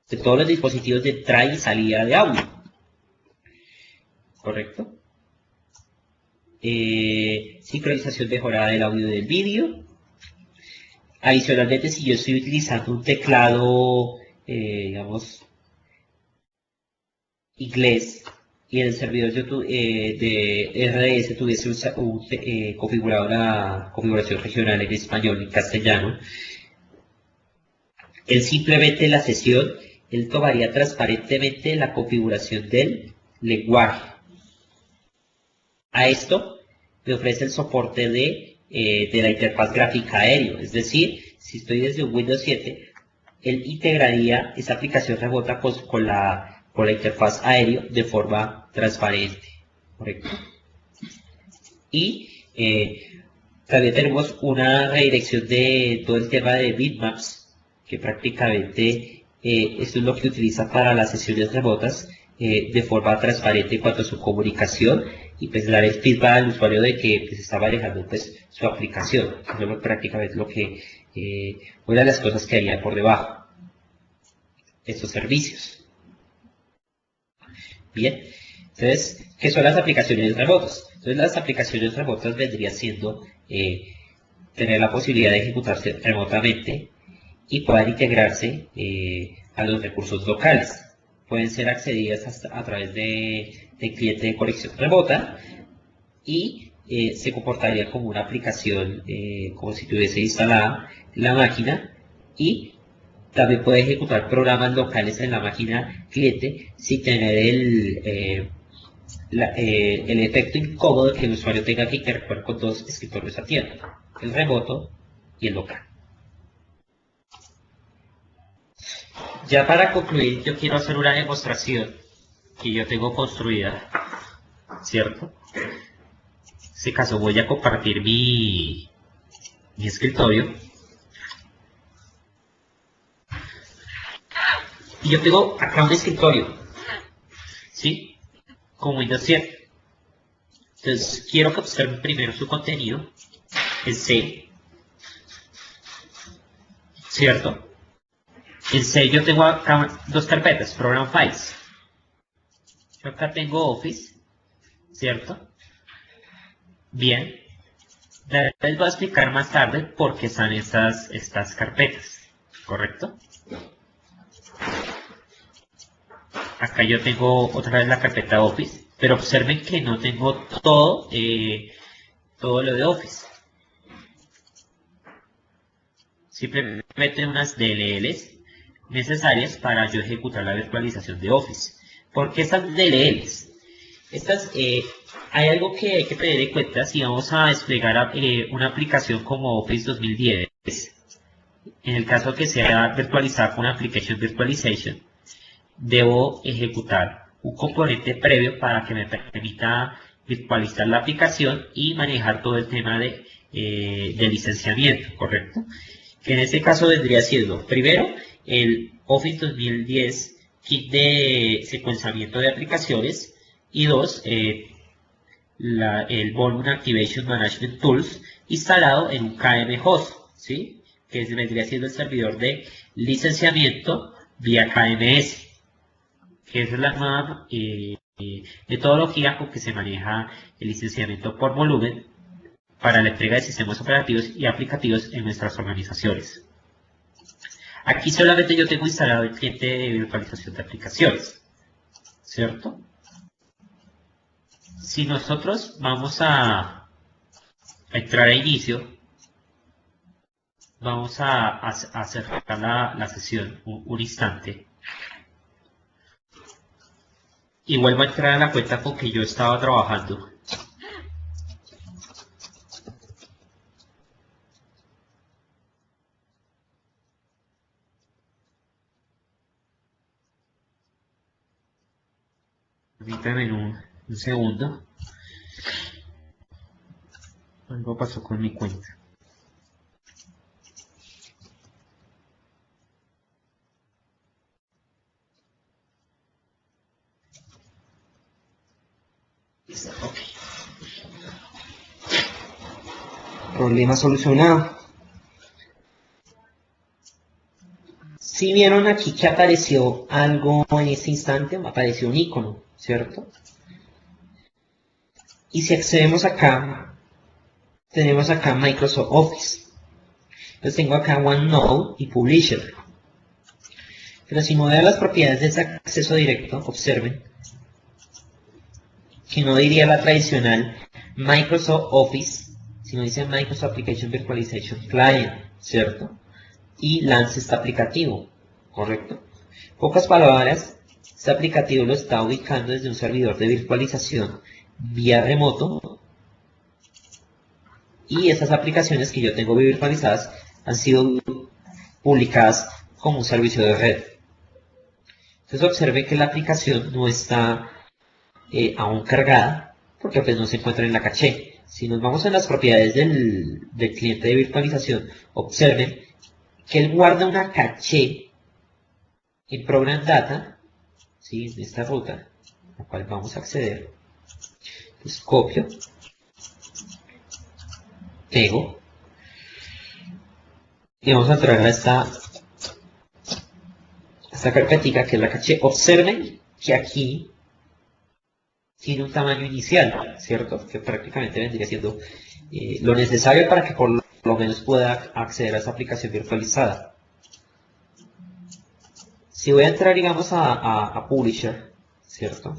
de todos los dispositivos de entrada y salida de audio. ¿Correcto? Sincronización mejorada del audio y del vídeo. Adicionalmente, si yo estoy utilizando un teclado, digamos, inglés, y en el servidor de RDS tuviese configurado una configuración regional en español y castellano, él simplemente en la sesión, él tomaría transparentemente la configuración del lenguaje. A esto me ofrece el soporte de la interfaz gráfica aéreo, es decir, si estoy desde un Windows 7, él integraría esa aplicación remota con la interfaz aéreo de forma transparente, ¿correcto? Y también tenemos una redirección de todo el tema de bitmaps, que prácticamente esto es lo que utiliza para las sesiones remotas de forma transparente en cuanto a su comunicación, y pues dar el feedback al usuario de que pues, está manejando pues, su aplicación. Eso es prácticamente lo que, una de las cosas que haría por debajo, estos servicios. Bien, entonces, ¿qué son las aplicaciones remotas? Entonces, las aplicaciones remotas vendrían siendo tener la posibilidad de ejecutarse remotamente y puedan integrarse a los recursos locales. Pueden ser accedidas a través de cliente de conexión remota y se comportaría como una aplicación como si tuviese instalada la máquina, y también puede ejecutar programas locales en la máquina cliente sin tener el efecto incómodo que el usuario tenga que interactuar con dos escritorios a tiempo, el remoto y el local. Ya para concluir, yo quiero hacer una demostración que yo tengo construida, ¿cierto? En este caso voy a compartir mi escritorio. Y yo tengo acá un escritorio, ¿sí? Con Windows 7. Entonces, quiero que observen primero su contenido en C, ¿cierto? En C yo tengo acá dos carpetas, Program Files. Yo acá tengo Office, ¿cierto? Bien. Les voy a explicar más tarde por qué están estas carpetas, ¿correcto? Acá yo tengo otra vez la carpeta Office, pero observen que no tengo todo lo de Office. Simplemente unas DLLs necesarias para yo ejecutar la virtualización de Office. ¿Por qué estas DLLs? Hay algo que hay que tener en cuenta si vamos a desplegar una aplicación como Office 2010. En el caso que sea virtualizada con Application Virtualization, debo ejecutar un componente previo para que me permita virtualizar la aplicación y manejar todo el tema de licenciamiento, ¿correcto? Que en este caso vendría siendo, primero, el Office 2010 Kit de secuenciamiento de aplicaciones, y dos, el Volume Activation Management Tools instalado en un KM host, ¿sí? Que vendría siendo el servidor de licenciamiento vía KMS, que esa es la nueva metodología con que se maneja el licenciamiento por volumen para la entrega de sistemas operativos y aplicativos en nuestras organizaciones. Aquí solamente yo tengo instalado el cliente de virtualización de aplicaciones, ¿cierto? Si nosotros vamos a entrar a inicio, vamos a acercar la sesión un instante. Y vuelvo a entrar a la cuenta con que yo estaba trabajando. Permítanme un segundo. Algo pasó con mi cuenta. Listo, ok. Problema solucionado. Si vieron aquí que apareció algo en este instante, apareció un icono, ¿cierto? Y si accedemos acá, tenemos acá Microsoft Office. Entonces tengo acá OneNote y Publisher. Pero si no veo las propiedades de ese acceso directo, observen que no diría la tradicional Microsoft Office, sino dice Microsoft Application Virtualization Client, ¿cierto? Y lance este aplicativo, ¿correcto? Pocas palabras, este aplicativo lo está ubicando desde un servidor de virtualización vía remoto y esas aplicaciones que yo tengo virtualizadas han sido publicadas como un servicio de red. Entonces observe que la aplicación no está aún cargada porque pues no se encuentra en la caché. Si nos vamos a las propiedades del cliente de virtualización, observen que él guarda una caché en Program Data, ¿sí? En esta ruta, a la cual vamos a acceder. Entonces copio, pego, y vamos a entrar a esta carpetica que es la caché. Observen que aquí tiene un tamaño inicial, ¿cierto? Que prácticamente vendría siendo lo necesario para que por lo menos pueda acceder a esa aplicación virtualizada. Si voy a entrar, digamos, a Publisher, ¿cierto?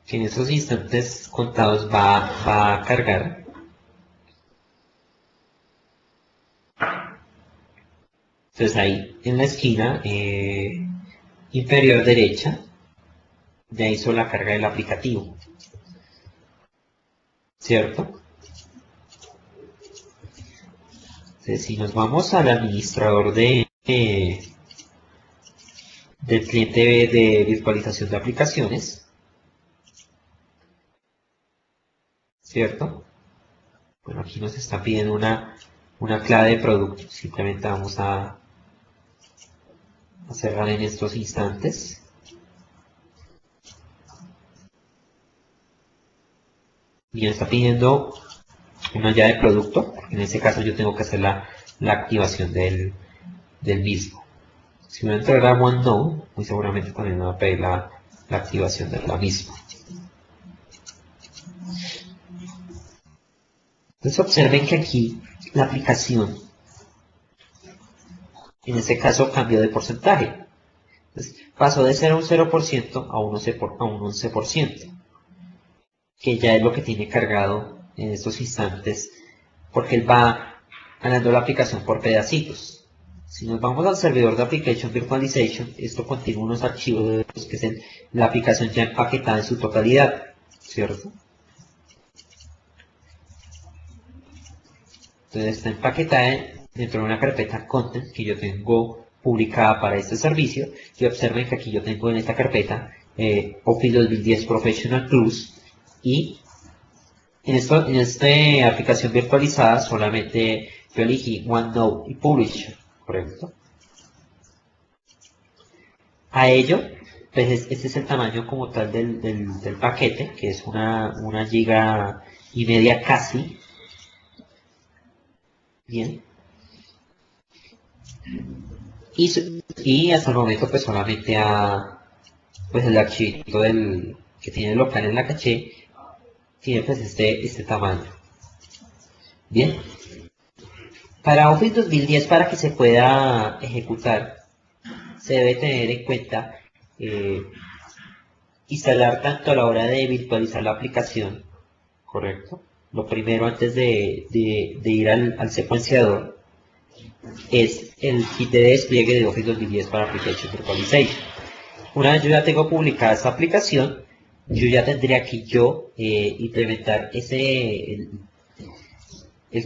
Que en esos instantes contados va a cargar. Entonces ahí en la esquina inferior derecha, ya hizo la carga del aplicativo, ¿cierto? Entonces si nos vamos al administrador del cliente de virtualización de aplicaciones, ¿cierto? Bueno, aquí nos está pidiendo una clave de producto. Simplemente vamos a cerrar en estos instantes. Y me está pidiendo una llave de producto. En este caso yo tengo que hacer la activación del mismo. Si voy a entrar a OneNote, muy seguramente también me va a pedir la activación de la misma. Entonces observen que aquí la aplicación, en este caso cambió de porcentaje. Entonces, pasó de ser un 0% a un 11%, que ya es lo que tiene cargado en estos instantes, porque él va ganando la aplicación por pedacitos. Si nos vamos al servidor de Application Virtualization, esto contiene unos archivos que es la aplicación ya empaquetada en su totalidad, ¿cierto? Entonces está empaquetada dentro de una carpeta content que yo tengo publicada para este servicio, y observen que aquí yo tengo en esta carpeta Office 2010 Professional Plus, y en esta aplicación virtualizada solamente yo elegí OneNote y Publisher, ¿correcto? A ello, pues este es el tamaño como tal del paquete, que es una giga y media casi. Bien, Y hasta el momento pues solamente pues el archivito que tiene local en la caché tiene pues este tamaño. Bien, para Office 2010, para que se pueda ejecutar, se debe tener en cuenta instalar tanto a la hora de virtualizar la aplicación, ¿correcto? Lo primero antes de ir al secuenciador es el kit de despliegue de Office 2010 para Application Virtualization. Una vez yo ya tengo publicada esta aplicación, yo ya tendría que implementar el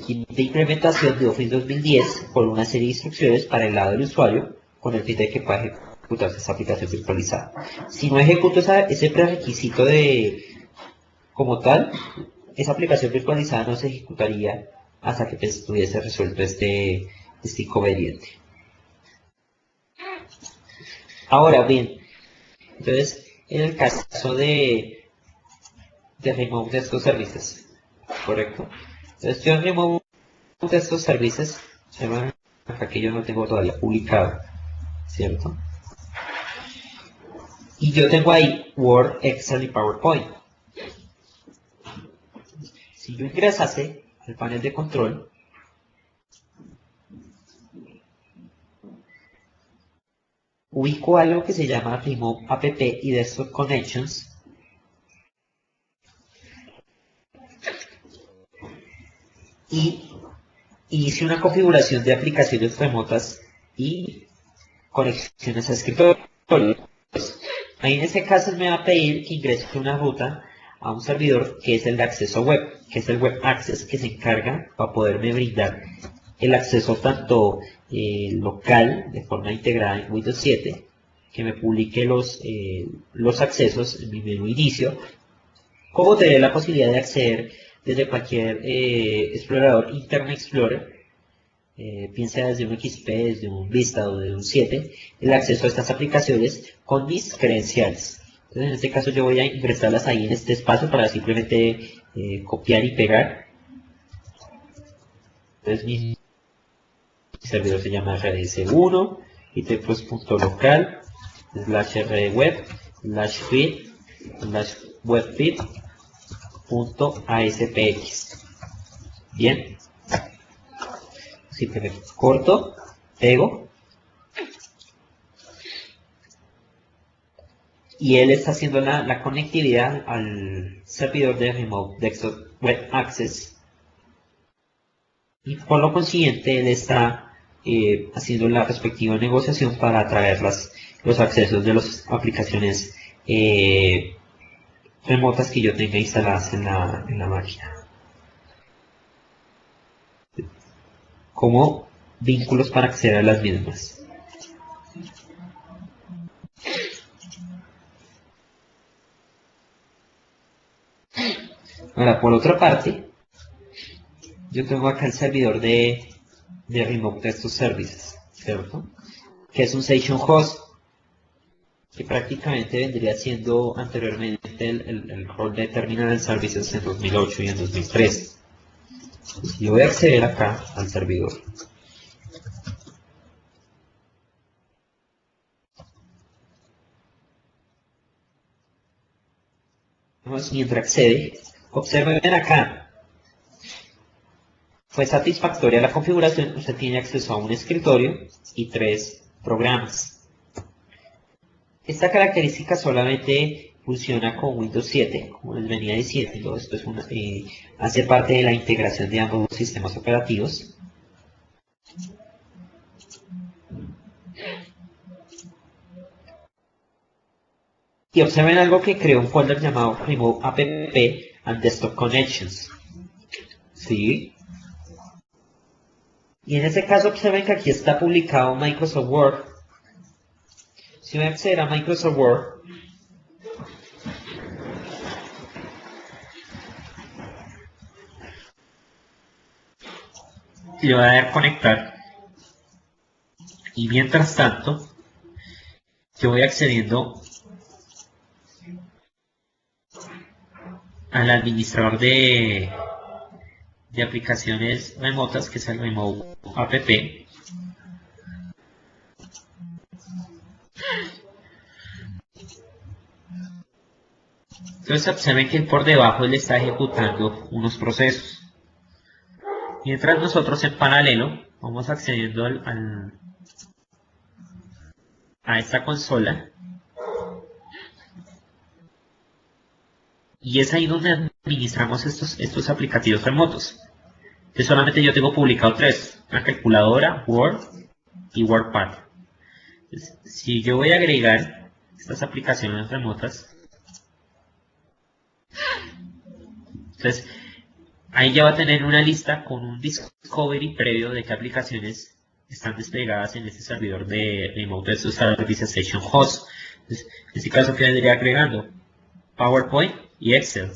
kit de implementación de Office 2010 con una serie de instrucciones para el lado del usuario con el fin de que pueda ejecutarse esta aplicación virtualizada. Si no ejecuto ese prerequisito como tal, esa aplicación virtualizada no se ejecutaría hasta que estuviese resuelto este inconveniente. Ahora bien, entonces, en el caso de remove de estos servicios, ¿correcto? Entonces yo remove de estos servicios, acá que yo no tengo todavía publicado, ¿cierto? Y yo tengo ahí Word, Excel y PowerPoint. Si yo ingresase al panel de control, ubico algo que se llama Remove App y Desktop Connections. Y hice una configuración de aplicaciones remotas y conexiones a escritorio. Ahí en este caso me va a pedir que ingrese una ruta a un servidor que es el de acceso web, que es el Web Access, que se encarga para poderme brindar el acceso tanto local, de forma integrada en Windows 7, que me publique los accesos en mi menú inicio, como tener la posibilidad de acceder desde cualquier explorador, Internet Explorer, piensa desde un XP, desde un Vista o de un 7, el acceso a estas aplicaciones con mis credenciales. Entonces, en este caso yo voy a ingresarlas ahí en este espacio para simplemente copiar y pegar. Entonces mi servidor se llama rds1 y tepros.local /rdweb /feed /webfeed.aspx. Bien, simplemente corto, pego, y él está haciendo la conectividad al servidor de Remote Desktop Web Access, y por lo consiguiente él está haciendo la respectiva negociación para traer los accesos de las aplicaciones remotas que yo tenga instaladas en la máquina, como vínculos para acceder a las mismas. Ahora, por otra parte, yo tengo acá el servidor de Remote Desktop Services, ¿cierto? Que es un Session Host, que prácticamente vendría siendo anteriormente el rol de Terminal Services en 2008 y en 2013. Yo voy a acceder acá al servidor. Mientras accede, observen acá. Fue satisfactoria la configuración, usted tiene acceso a un escritorio y 3 programas. Esta característica solamente funciona con Windows 7, como les venía diciendo. Esto es hace parte de la integración de ambos sistemas operativos. Y observen algo que creó un folder llamado Remove App and Desktop Connections. ¿Sí? Y en este caso observen que aquí está publicado Microsoft Word. Si voy a acceder a Microsoft Word, le voy a dar conectar, y mientras tanto yo voy accediendo al administrador de aplicaciones remotas, que es el Remove App, Entonces observen que por debajo él está ejecutando unos procesos. Mientras nosotros en paralelo vamos accediendo a esta consola. Y es ahí donde administramos estos aplicativos remotos. Que solamente yo tengo publicado 3. Una calculadora, Word y WordPad. Entonces, si yo voy a agregar estas aplicaciones remotas, entonces ahí ya va a tener una lista con un discovery previo de qué aplicaciones están desplegadas en este servidor de Remote Desktop Service Station Host. Entonces, en este caso, ¿qué vendría agregando? PowerPoint y Excel.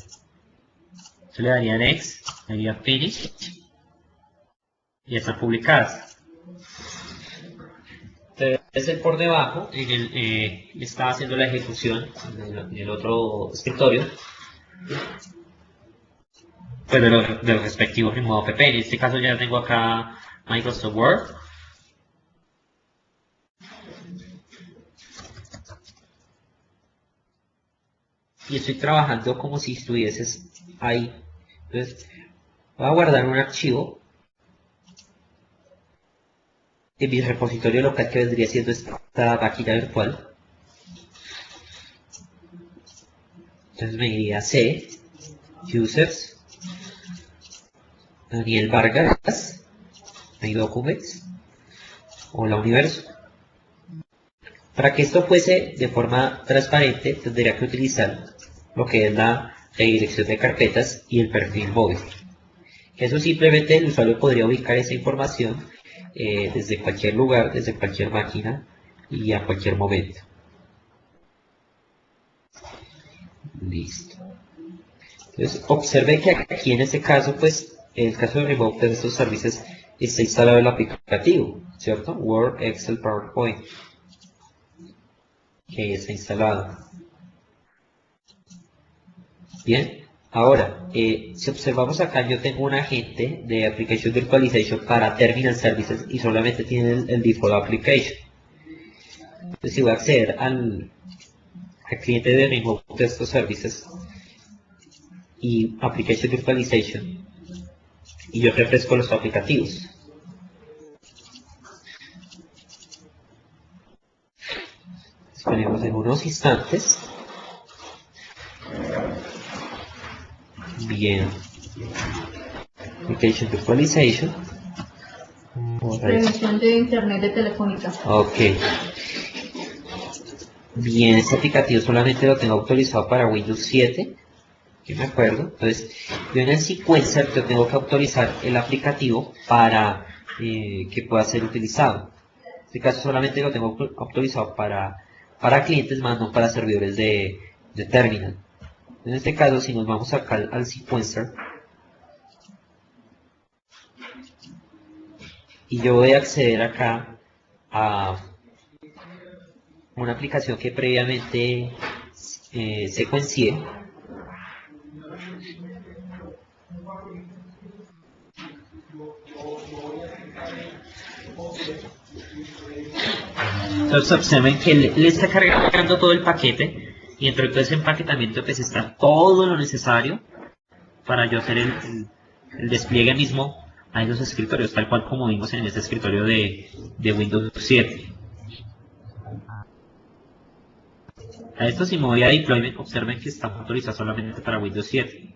Yo le daría Next, le daría Finish y ya están publicadas. Entonces, por debajo, está haciendo la ejecución en el otro escritorio, pues de los respectivos en modo PP. En este caso ya tengo acá Microsoft Word. Y estoy trabajando como si estuvieses ahí. Entonces, voy a guardar un archivo en mi repositorio local que vendría siendo esta máquina virtual. Entonces me iría a C, Users, Daniel Vargas, My Documents, Hola Universo. Para que esto fuese de forma transparente, tendría que utilizar lo que es la redirección de carpetas y el perfil móvil. Eso simplemente el usuario podría ubicar esa información desde cualquier lugar, desde cualquier máquina y a cualquier momento. Listo. Entonces, observe que aquí en este caso, pues, en el caso de Remote de estos servicios, está instalado el aplicativo, ¿cierto? Word, Excel, PowerPoint. Que está instalado. Bien, ahora, si observamos acá, yo tengo un agente de Application Virtualization para Terminal Services y solamente tiene el default application. Entonces, si voy a acceder al cliente de Remote de estos servicios y Application Virtualization, y yo refresco los aplicativos. Esperemos en unos instantes. Bien. Application Virtualization. Revisión de internet de Telefónica. Ok. Bien, este aplicativo solamente lo tengo autorizado para Windows 7. Que me acuerdo. Entonces, yo en el sequencer yo tengo que autorizar el aplicativo para que pueda ser utilizado. En este caso solamente lo tengo autorizado para clientes, más no para servidores de terminal. En este caso, si nos vamos acá al sequencer, y yo voy a acceder acá a una aplicación que previamente secuencié. Entonces observen que le está cargando todo el paquete y dentro de todo ese empaquetamiento pues está todo lo necesario para yo hacer el despliegue mismo a esos escritorios, tal cual como vimos en este escritorio de Windows 7. A esto si me voy a deployment, observen que está autorizado solamente para Windows 7.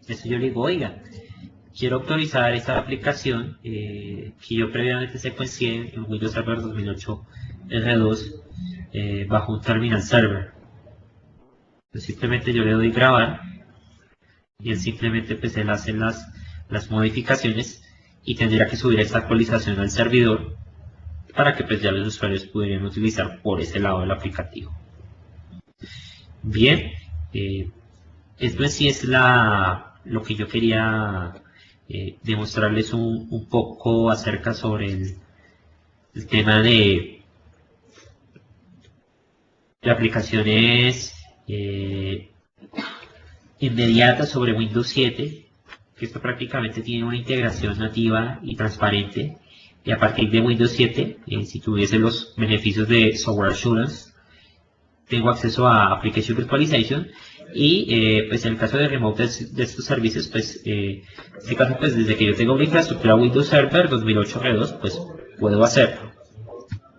Esto yo le digo, oiga, quiero autorizar esta aplicación que yo previamente secuencié en Windows Server 2008 R2 bajo un terminal server. Entonces simplemente yo le doy grabar y él simplemente pues él hace las modificaciones y tendría que subir esta actualización al servidor para que pues ya los usuarios pudieran utilizar por ese lado del aplicativo. Bien, esto en sí es lo que yo quería demostrarles un poco acerca sobre el tema de aplicaciones inmediatas sobre Windows 7, que esto prácticamente tiene una integración nativa y transparente, y a partir de Windows 7, si tuviese los beneficios de Software Assurance, tengo acceso a Application Virtualization Y pues en el caso de remote de estos servicios, pues en este caso, pues desde que yo tengo una infraestructura Windows Server 2008 R2, pues puedo hacerlo.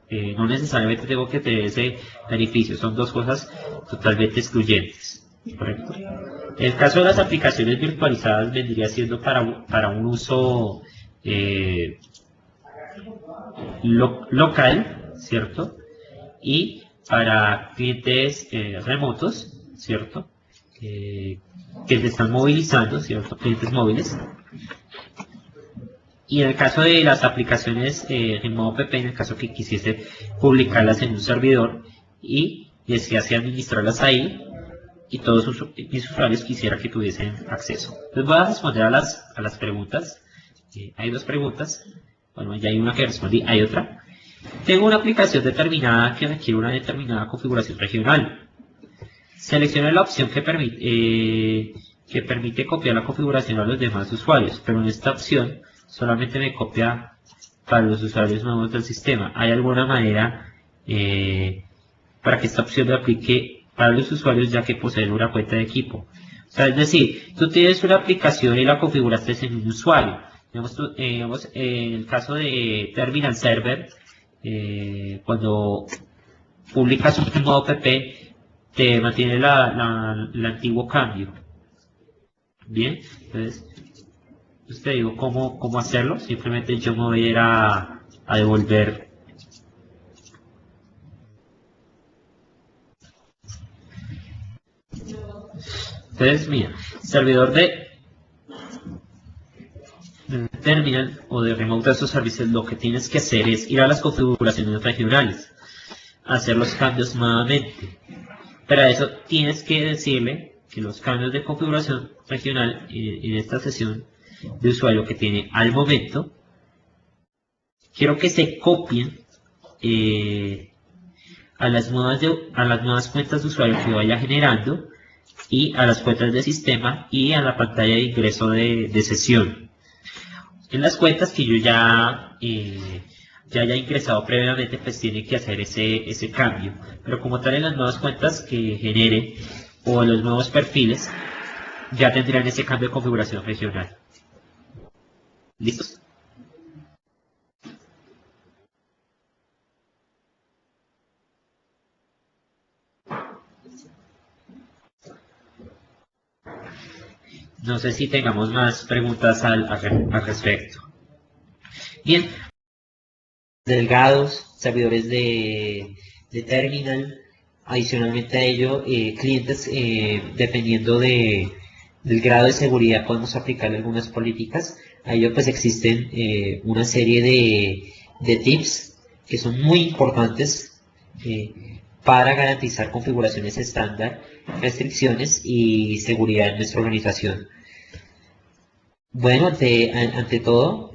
No necesariamente tengo que tener ese beneficio, son dos cosas totalmente excluyentes, ¿correcto? El caso de las aplicaciones virtualizadas vendría siendo para un uso local, ¿cierto? Y para clientes remotos, ¿cierto? Que se están movilizando, ¿cierto? Clientes móviles. Y en el caso de las aplicaciones en modo PP, en el caso que quisiese publicarlas en un servidor y desease administrarlas ahí, y todos mis usuarios quisiera que tuviesen acceso. Entonces voy a responder a las preguntas. Hay dos preguntas. Bueno, ya hay una que respondí, hay otra. Tengo una aplicación determinada que requiere una determinada configuración regional. Seleccione la opción que permite copiar la configuración a los demás usuarios, pero en esta opción solamente me copia para los usuarios nuevos del sistema. ¿Hay alguna manera para que esta opción le aplique para los usuarios ya que poseen una cuenta de equipo? O sea, es decir, tú tienes una aplicación y la configuraste en un usuario. Digamos, en el caso de Terminal Server, cuando publicas un modo PP, te mantiene el antiguo cambio. Bien, entonces te digo cómo hacerlo. Simplemente yo me voy a ir a devolver. Entonces, mira, servidor de terminal o de remote access services, lo que tienes que hacer es ir a las configuraciones regionales, hacer los cambios nuevamente. Para eso tienes que decirle que los cambios de configuración regional en esta sesión de usuario que tiene al momento, quiero que se copien a las nuevas cuentas de usuario que vaya generando y a las cuentas de sistema y a la pantalla de ingreso de sesión. En las cuentas que yo ya haya ingresado previamente, pues tiene que hacer ese cambio. Pero como tal, en las nuevas cuentas que genere o en los nuevos perfiles, ya tendrán ese cambio de configuración regional. ¿Listos? No sé si tengamos más preguntas al respecto. Bien. Delgados, servidores de terminal, adicionalmente a ello, clientes, dependiendo del grado de seguridad, podemos aplicar algunas políticas. A ello pues existen una serie de tips que son muy importantes para garantizar configuraciones estándar, restricciones y seguridad en nuestra organización. Bueno, ante todo,